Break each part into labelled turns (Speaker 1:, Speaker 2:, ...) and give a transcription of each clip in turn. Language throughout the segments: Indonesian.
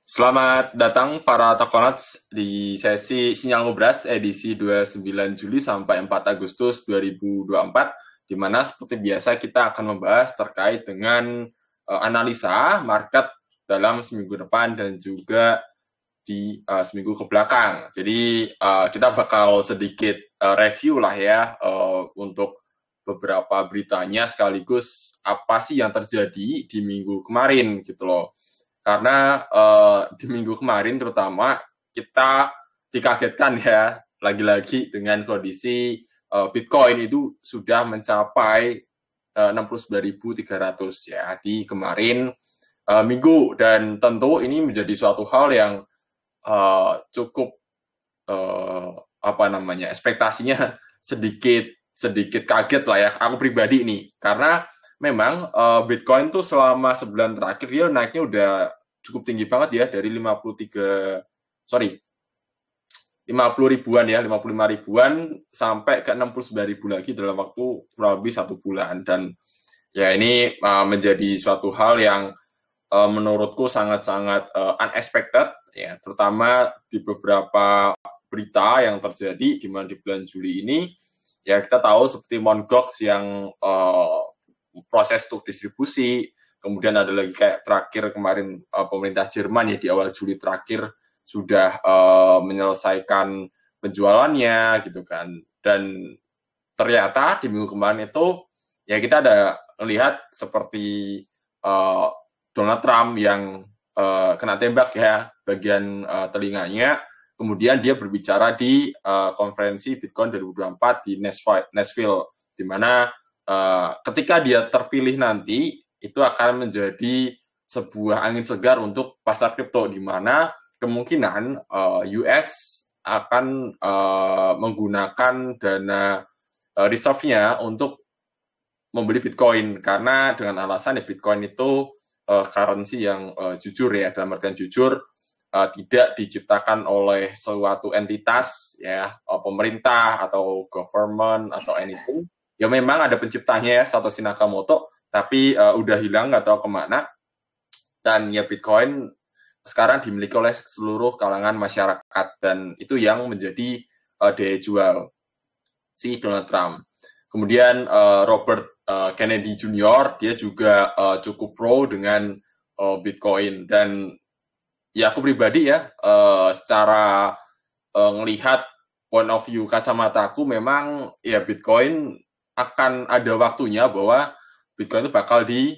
Speaker 1: Selamat datang para Tokonats di sesi Sinyal Ngobras edisi 29 Juli sampai 4 Agustus 2024, di mana seperti biasa kita akan membahas terkait dengan analisa market dalam seminggu depan dan juga di seminggu ke belakang. Jadi kita bakal sedikit review lah ya untuk beberapa beritanya sekaligus apa sih yang terjadi di minggu kemarin gitu loh. Karena di minggu kemarin terutama kita dikagetkan ya lagi-lagi dengan kondisi Bitcoin itu sudah mencapai 69.300 ya di kemarin minggu, dan tentu ini menjadi suatu hal yang cukup uh, apa namanya ekspektasinya sedikit sedikit kaget lah ya aku pribadi nih, karena memang Bitcoin tuh selama sebulan terakhir dia naiknya udah cukup tinggi banget ya, dari 50 ribuan ya, 55 ribuan sampai ke 69 ribu lagi dalam waktu kurang lebih 1 bulan. Dan ya ini menjadi suatu hal yang menurutku sangat-sangat unexpected ya, terutama di beberapa berita yang terjadi di mana di bulan Juli ini ya kita tahu seperti Mt. Gox yang proses untuk distribusi, kemudian ada lagi kayak terakhir kemarin pemerintah Jerman ya di awal Juli terakhir sudah menyelesaikan penjualannya gitu kan. Dan ternyata di minggu kemarin itu ya kita ada melihat seperti uh, Donald Trump yang kena tembak ya bagian telinganya. Kemudian dia berbicara di konferensi Bitcoin 2024 di Nashville, di mana ketika dia terpilih nanti itu akan menjadi sebuah angin segar untuk pasar kripto, di mana kemungkinan US akan menggunakan dana reserve-nya untuk membeli Bitcoin, karena dengan alasan ya Bitcoin itu currency yang jujur ya, dalam artian jujur tidak diciptakan oleh suatu entitas ya, pemerintah atau government atau anything. Ya memang ada penciptanya ya, Satoshi Nakamoto, tapi udah hilang nggak tahu kemana. Dan ya Bitcoin sekarang dimiliki oleh seluruh kalangan masyarakat, dan itu yang menjadi daya jual si Donald Trump. Kemudian Robert Kennedy Jr. dia juga cukup pro dengan Bitcoin, dan ya aku pribadi ya secara ngelihat point of view kacamataku, memang ya Bitcoin akan ada waktunya bahwa Bitcoin itu bakal di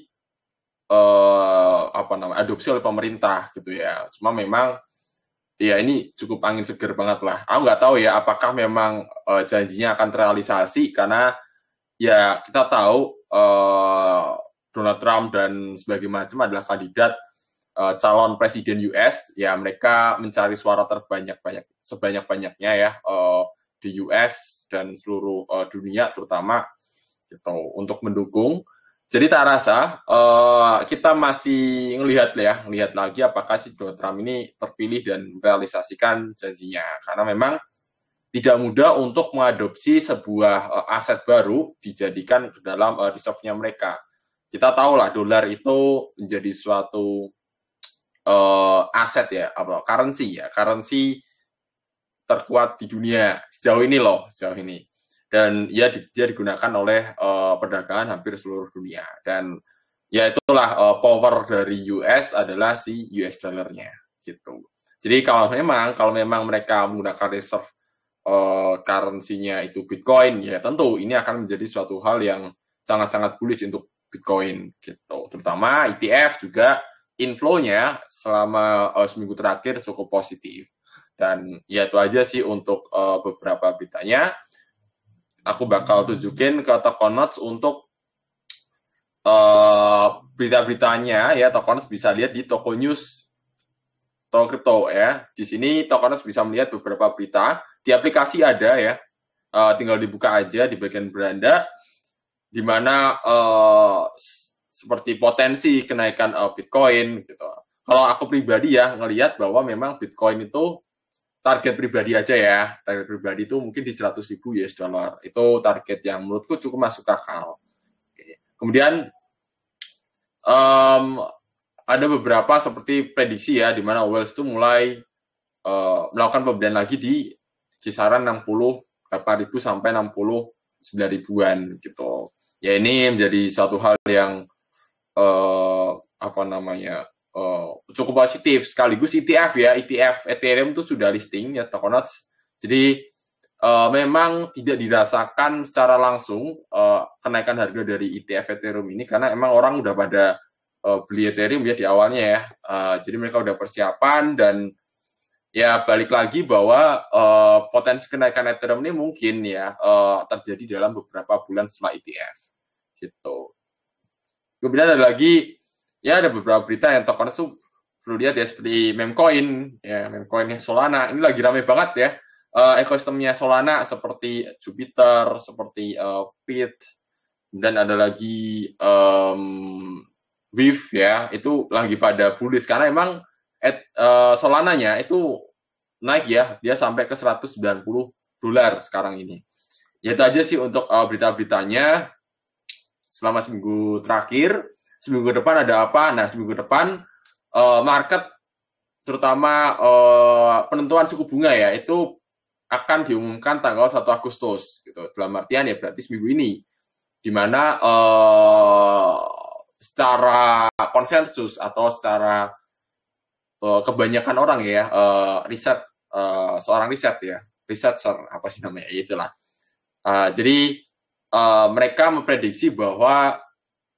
Speaker 1: apa namanya adopsi oleh pemerintah gitu ya. Cuma memang ya ini cukup angin segar banget lah. Aku nggak tahu ya apakah memang janjinya akan terrealisasi, karena ya kita tahu Donald Trump dan sebagai macam adalah kandidat calon presiden US. Ya mereka mencari suara sebanyak-banyaknya ya di US dan seluruh dunia terutama gitu untuk mendukung. Jadi tak rasa kita masih ngelihat lagi apakah si Donald Trump ini terpilih dan merealisasikan janjinya, karena memang tidak mudah untuk mengadopsi sebuah aset baru dijadikan dalam reserve-nya mereka. Kita tahu lah dolar itu menjadi suatu aset ya, apa currency terkuat di dunia sejauh ini loh, sejauh ini. Dan ya dia digunakan oleh perdagangan hampir seluruh dunia, dan ya itulah power dari US adalah si US dollarnya gitu. Jadi kalau memang mereka menggunakan reserve currency-nya itu Bitcoin, ya tentu ini akan menjadi suatu hal yang sangat-sangat bullish untuk Bitcoin gitu. Terutama ETF juga inflow-nya selama seminggu terakhir cukup positif. Dan ya itu aja sih untuk beberapa beritanya. Aku bakal tunjukin ke Tokonots untuk berita-beritanya ya. Tokonots bisa lihat di Toko News Toko Crypto ya. Di sini Tokonots bisa melihat beberapa berita. Di aplikasi ada ya. Tinggal dibuka aja di bagian beranda, di mana seperti potensi kenaikan Bitcoin gitu. Kalau aku pribadi ya ngelihat bahwa memang Bitcoin itu target pribadi aja ya. Target pribadi itu mungkin di 100.000 US dollar. Itu target yang menurutku cukup masuk akal. Kemudian um, ada beberapa seperti prediksi ya, di mana Wells itu mulai melakukan pembelian lagi di kisaran 68.000 sampai 69.000-an gitu. Ya ini menjadi suatu hal yang apa namanya cukup positif. Sekaligus ETF ya, ETF Ethereum itu sudah listing ya Tokonats. Jadi memang tidak dirasakan secara langsung kenaikan harga dari ETF Ethereum ini karena emang orang udah pada beli Ethereum ya di awalnya ya. Jadi mereka udah persiapan dan ya balik lagi bahwa potensi kenaikan Ethereum ini mungkin ya terjadi dalam beberapa bulan setelah ETF gitu. Kemudian ada lagi ya ada beberapa berita yang token itu perlu lihat ya seperti Memcoin ya Memcoin yang Solana ini lagi ramai banget ya ekosistemnya Solana seperti Jupiter seperti Pit dan ada lagi Wave ya itu lagi pada bullish karena emang Solananya itu naik ya dia sampai ke $190 sekarang ini ya itu aja sih untuk berita-beritanya selama seminggu terakhir. Seminggu depan ada apa? Nah, seminggu depan market terutama penentuan suku bunga ya itu akan diumumkan tanggal 1 Agustus gitu. Dalam artian ya berarti seminggu ini di mana secara konsensus atau secara kebanyakan orang ya riset seorang riset ya researcher apa sih namanya ya itulah jadi mereka memprediksi bahwa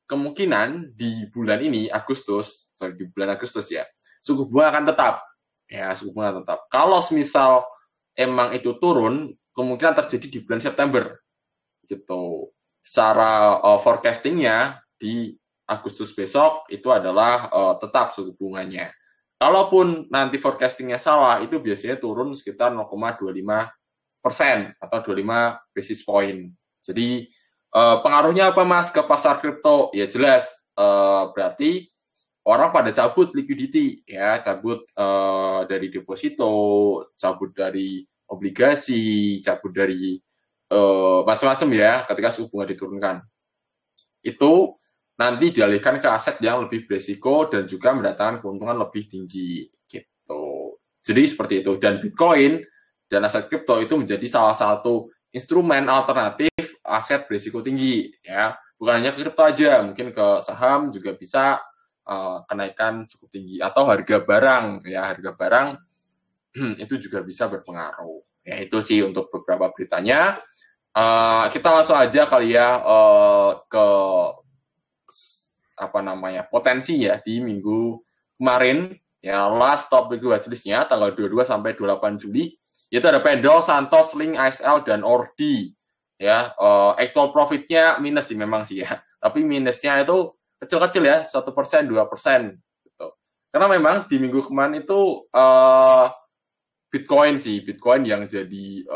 Speaker 1: kemungkinan di bulan ini di bulan Agustus ya suku bunga akan tetap ya suku bunga tetap kalau misal emang itu turun kemungkinan terjadi di bulan September gitu secara forecastingnya di Agustus besok itu adalah tetap suku bunganya kalaupun nanti forecastingnya salah itu biasanya turun sekitar 0,25% atau 25 basis point jadi pengaruhnya apa mas ke pasar kripto? Ya jelas berarti orang pada cabut liquidity ya, cabut dari deposito, cabut dari obligasi, cabut dari macam-macam ya ketika suku bunga diturunkan. Itu nanti dialihkan ke aset yang lebih berisiko dan juga mendatangkan keuntungan lebih tinggi gitu. Jadi seperti itu dan Bitcoin dan aset kripto itu menjadi salah satu instrumen alternatif aset berisiko tinggi ya bukan hanya ke kripto aja mungkin ke saham juga bisa kenaikan cukup tinggi atau harga barang ya harga barang itu juga bisa berpengaruh ya itu sih untuk beberapa beritanya kita langsung aja kali ya ke apa namanya potensi ya di minggu kemarin ya last top minggu watchlistnya tanggal 22 sampai 28 Juli itu ada Pendol, Santos, Link, ASL, dan Ordi. Ya, actual profitnya minus sih memang sih ya. Tapi minusnya itu kecil-kecil ya, 1%, 2%. Gitu. Karena memang di minggu kemarin itu Bitcoin sih, Bitcoin yang jadi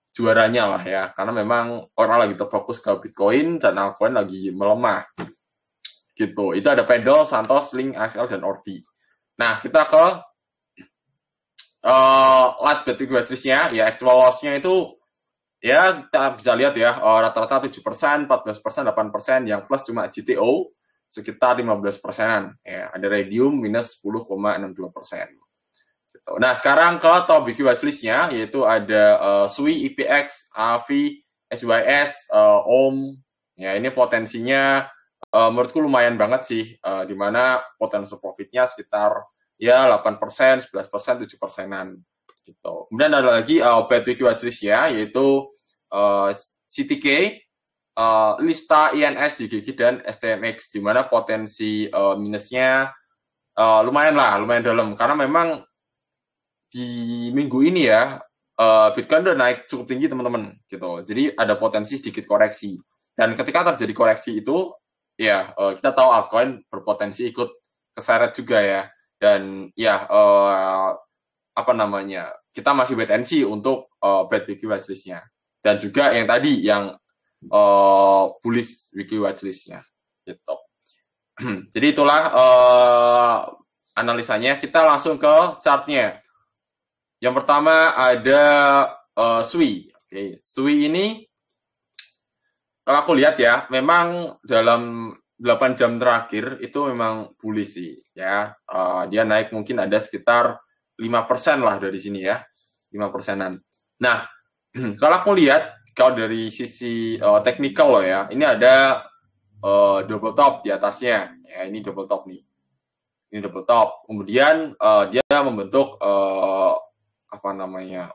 Speaker 1: juaranya lah ya. Karena memang orang lagi terfokus ke Bitcoin dan altcoin lagi melemah. Gitu. Itu ada Pendol, Santos, Link, ASL, dan Ordi. Nah, kita ke last bet watchlist-nya ya actual loss-nya itu ya kita bisa lihat ya rata-rata 7%, 14%, 8% yang plus cuma GTO sekitar 15%-an ya ada Radium minus 10,62%. Gitu. Nah sekarang ke top BQ watchlist-nya yaitu ada SUI, IPX, AVI, SYS, OM ya ini potensinya menurutku lumayan banget sih di mana potensi profitnya sekitar ya 8%, 11%, 7%-an gitu. Kemudian ada lagi bet weekly watchlist ya yaitu CTK, Lista, INS, YGG dan STMX di mana potensi minusnya lumayan dalam karena memang di minggu ini ya Bitcoin udah naik cukup tinggi teman-teman gitu. Jadi ada potensi sedikit koreksi. Dan ketika terjadi koreksi itu ya kita tahu altcoin berpotensi ikut keseret juga ya. Dan ya apa namanya kita masih wait and see untuk bet weekly watchlist-nya dan juga yang tadi yang bullish weekly watchlist-nya gitu. Jadi itulah analisanya. Kita langsung ke chart-nya. Yang pertama ada SUI. Oke, SUI ini kalau aku lihat ya memang dalam 8 jam terakhir itu memang bullish sih ya. Dia naik mungkin ada sekitar 5% lah dari sini ya. 5%-an. Nah, kalau aku lihat kalau dari sisi teknikal loh ya, ini ada double top di atasnya. Ya, ini double top nih. Ini double top. Kemudian dia membentuk apa namanya?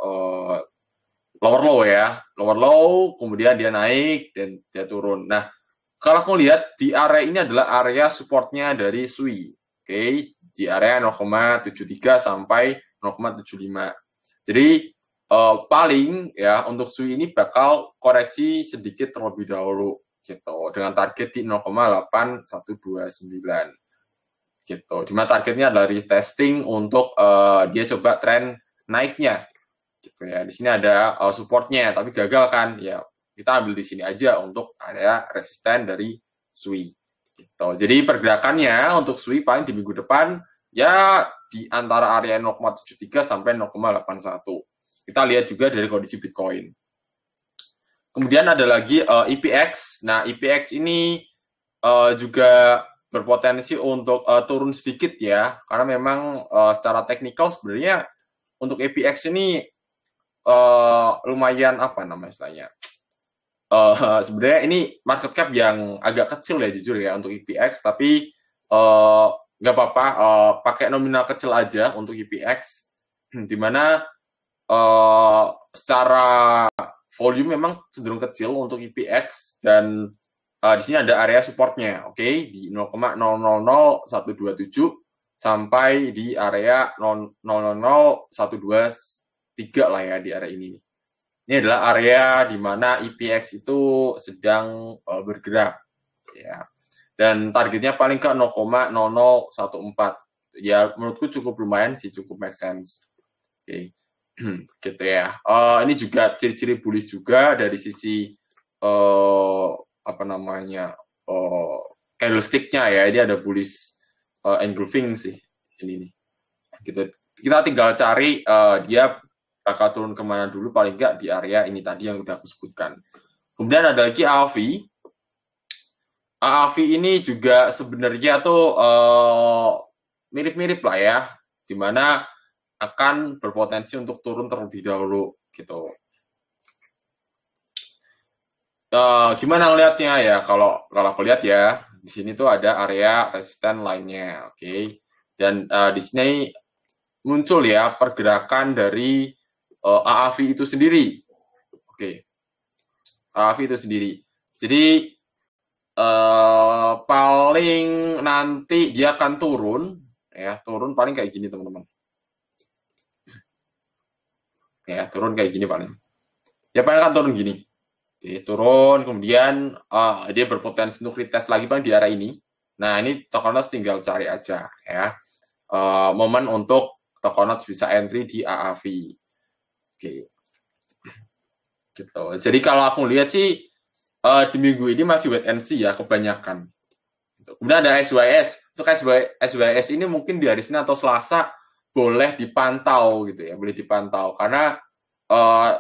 Speaker 1: Lower low ya. Lower low, kemudian dia naik dan dia turun. Nah, kalau aku lihat di area ini adalah area supportnya dari SUI. Oke, di area 0,73 sampai 0,75. Jadi paling ya untuk SUI ini bakal koreksi sedikit terlebih dahulu gitu dengan target di 0,8129 gitu. Dimana targetnya adalah retesting untuk dia coba tren naiknya gitu ya. Di sini ada supportnya tapi gagal kan ya, kita ambil di sini aja untuk area resisten dari SUI gitu. Jadi pergerakannya untuk SUI paling di minggu depan ya di antara area 0,73 sampai 0,81. Kita lihat juga dari kondisi Bitcoin. Kemudian ada lagi IPX. Nah, IPX ini juga berpotensi untuk turun sedikit ya, karena memang secara teknikal sebenarnya untuk IPX ini lumayan apa namanya istilahnya. Sebenarnya ini market cap yang agak kecil ya jujur ya untuk IPX, tapi nggak apa-apa pakai nominal kecil aja untuk IPX, di mana secara volume memang cenderung kecil untuk IPX dan di sini ada area supportnya, oke, di 0,000127 sampai di area 0,00123 lah ya di area ini. Ini adalah area di mana IPX itu sedang bergerak, ya. Dan targetnya paling ke 0,0014. Ya, menurutku cukup lumayan sih, cukup make sense. Oke, gitu ya. Ini juga ciri-ciri bullish juga dari sisi apa namanya candlestick-nya ya. Ini ada bullish engulfing sih di sini nih. Gitu. Kita tinggal cari dia bakal turun kemana dulu, paling nggak di area ini tadi yang udah aku sebutkan. Kemudian ada lagi AAV. AAV ini juga sebenarnya tuh mirip-mirip lah ya, dimana akan berpotensi untuk turun terlebih dahulu gitu. Gimana ngelihatnya ya? Kalau aku lihat ya, di sini tuh ada area resisten lainnya, oke. Dan di sini muncul ya pergerakan dari AAV itu sendiri. Oke. AAV itu sendiri. Jadi paling nanti dia akan turun ya, turun paling kayak gini teman-teman. Ya, turun kayak gini paling. Ya paling akan turun gini. Oke, turun kemudian dia berpotensi untuk retest lagi paling di area ini. Nah, ini Tokonots tinggal cari aja ya. Momen untuk Tokonots bisa entry di AAV. Oke. Gitu. Jadi kalau aku lihat sih di minggu ini masih wait and see ya kebanyakan. Kemudian ada SYS. Untuk SYS ini mungkin di hari Senin atau Selasa boleh dipantau gitu ya, boleh dipantau karena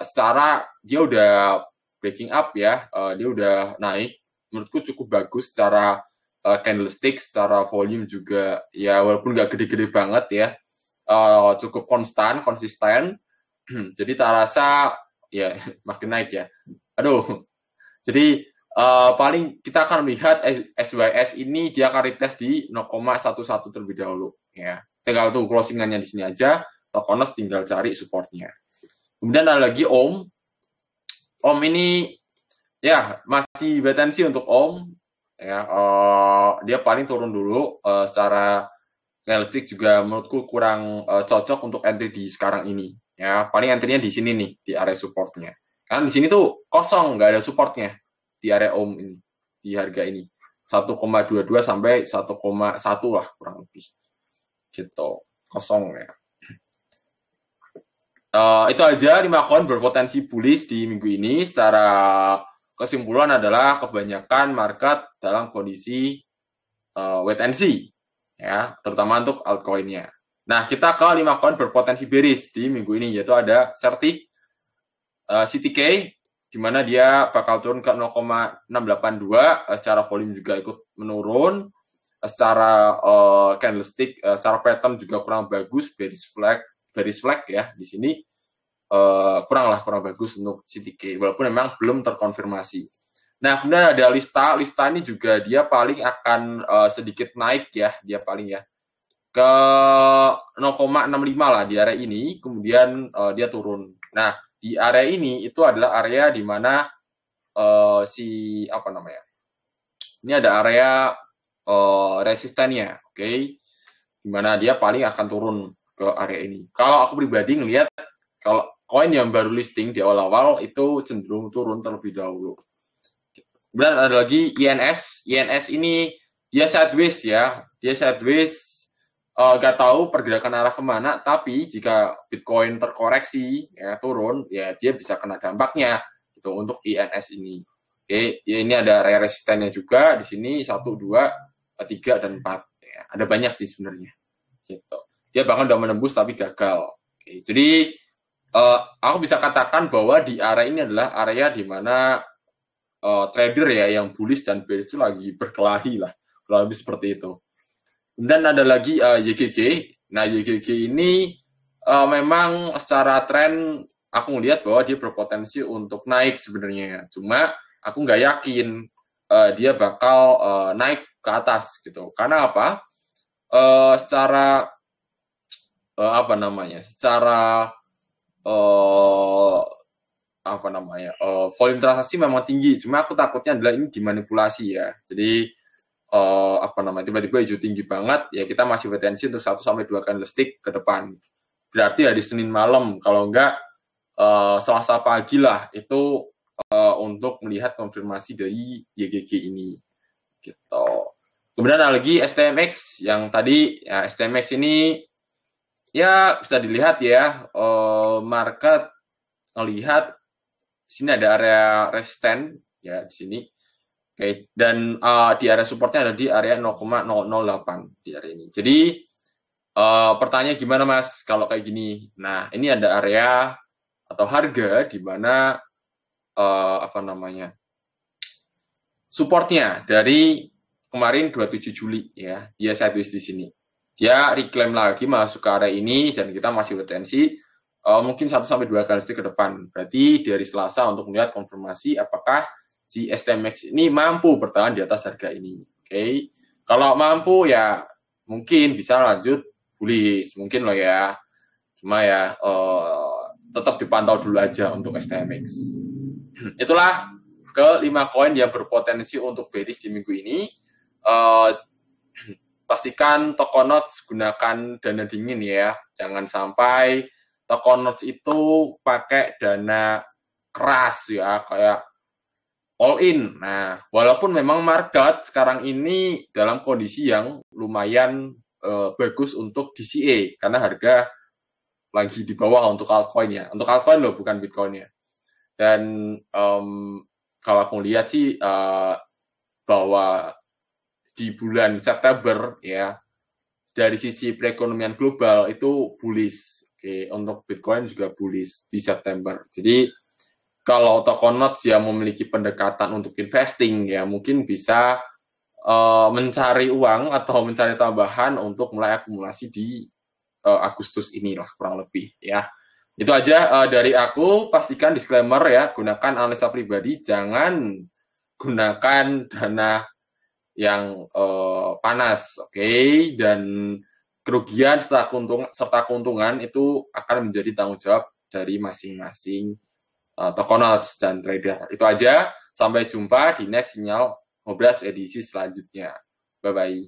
Speaker 1: secara dia udah breaking up ya, dia udah naik. Menurutku cukup bagus secara candlestick, secara volume juga ya walaupun nggak gede-gede banget ya, cukup konsisten. Jadi tak rasa ya makin naik ya. Aduh. Jadi paling kita akan melihat SYS ini dia akan retest di 0,11 terlebih dahulu ya. Tinggal tuh closingannya di sini aja, Tokonots tinggal cari supportnya. Kemudian ada lagi OM. OM ini ya masih potensi untuk OM ya. Dia paling turun dulu secara candlestick juga menurutku kurang cocok untuk entry di sekarang ini ya. Paling entry-nya di sini nih di area supportnya. Karena di sini tuh kosong, nggak ada supportnya di area OM ini, di harga ini 1,22 sampai 1,1 lah kurang lebih gitu, kosong ya. Itu aja 5 koin berpotensi bullish di minggu ini. Secara kesimpulan adalah kebanyakan market dalam kondisi wait and see ya, terutama untuk altcoin-nya. Nah, kita ke 5 koin berpotensi bearish di minggu ini, yaitu ada Certic, CTK, di mana dia bakal turun ke 0,682, secara volume juga ikut menurun, secara candlestick, secara pattern juga kurang bagus, bearish flag ya di sini, kurang bagus untuk CTK, walaupun memang belum terkonfirmasi. Nah, kemudian ada lista ini juga dia paling akan sedikit naik ya, dia paling ya ke 0,65 lah di area ini, kemudian dia turun. Nah, di area ini itu adalah area di mana ini ada area resistennya, oke, di mana dia paling akan turun ke area ini. Kalau aku pribadi ngelihat, kalau koin yang baru listing di awal-awal itu cenderung turun terlebih dahulu. Kemudian ada lagi INS. INS ini dia sideways ya, dia sideways, nggak tahu pergerakan arah kemana, tapi jika Bitcoin terkoreksi ya turun, ya dia bisa kena dampaknya gitu untuk INS ini. Oke, ya ini ada area resistennya juga di sini 1, 2, 3 dan 4. Ya, ada banyak sih sebenarnya. Gitu. Dia bahkan udah menembus tapi gagal. Oke, jadi aku bisa katakan bahwa di area ini adalah area di mana trader ya yang bullish dan bearish itu lagi berkelahi lah, kurang lebih seperti itu. Kemudian ada lagi YGG. Nah, YGG ini memang secara tren aku melihat bahwa dia berpotensi untuk naik sebenarnya. Cuma aku nggak yakin dia bakal naik ke atas gitu. Karena apa? Secara Secara volume transaksi memang tinggi. Cuma aku takutnya adalah ini dimanipulasi ya. Jadi tiba-tiba hijau tinggi banget, ya kita masih potensi untuk 1-2 candlestick ke depan. Berarti hari Senin malam, kalau enggak Selasa pagi lah, itu untuk melihat konfirmasi dari YGG ini. Gitu. Kemudian ada lagi STMX, yang tadi, ya STMX ini, ya bisa dilihat ya, market melihat di sini ada area resisten, ya di sini. Oke, dan di area supportnya ada di area 0,008 di area ini. Jadi pertanyaan gimana Mas kalau kayak gini? Nah, ini ada area atau harga di mana supportnya dari kemarin 27 Juli ya, dia sideways di sini. Dia reclaim lagi masuk ke area ini dan kita masih potensi mungkin 1-2 candlestick ke depan. Berarti dari Selasa untuk melihat konfirmasi apakah si STMX ini mampu bertahan di atas harga ini. Oke. Kalau mampu ya mungkin bisa lanjut bullish, mungkin loh ya. Cuma ya tetap dipantau dulu aja untuk STMX. Itulah ke 5 koin yang berpotensi untuk bearish di minggu ini. Pastikan Tokonotes gunakan dana dingin ya. Jangan sampai Tokonotes itu pakai dana keras ya, kayak all in. Nah, walaupun memang market sekarang ini dalam kondisi yang lumayan bagus untuk DCA karena harga lagi di bawah untuk altcoin-nya. Untuk altcoin loh, bukan Bitcoin-nya. Dan kalau aku lihat sih bahwa di bulan September ya dari sisi perekonomian global itu bullish. Oke, untuk Bitcoin juga bullish di September. Jadi kalau Tokonotes yang memiliki pendekatan untuk investing ya mungkin bisa mencari uang atau mencari tambahan untuk mulai akumulasi di Agustus inilah kurang lebih ya. Itu aja dari aku. Pastikan disclaimer ya, gunakan analisa pribadi, jangan gunakan dana yang panas, oke? Dan kerugian serta keuntungan itu akan menjadi tanggung jawab dari masing-masing Tokonotes dan trader. Itu aja. Sampai jumpa di next sinyal ngobras edisi selanjutnya. Bye-bye.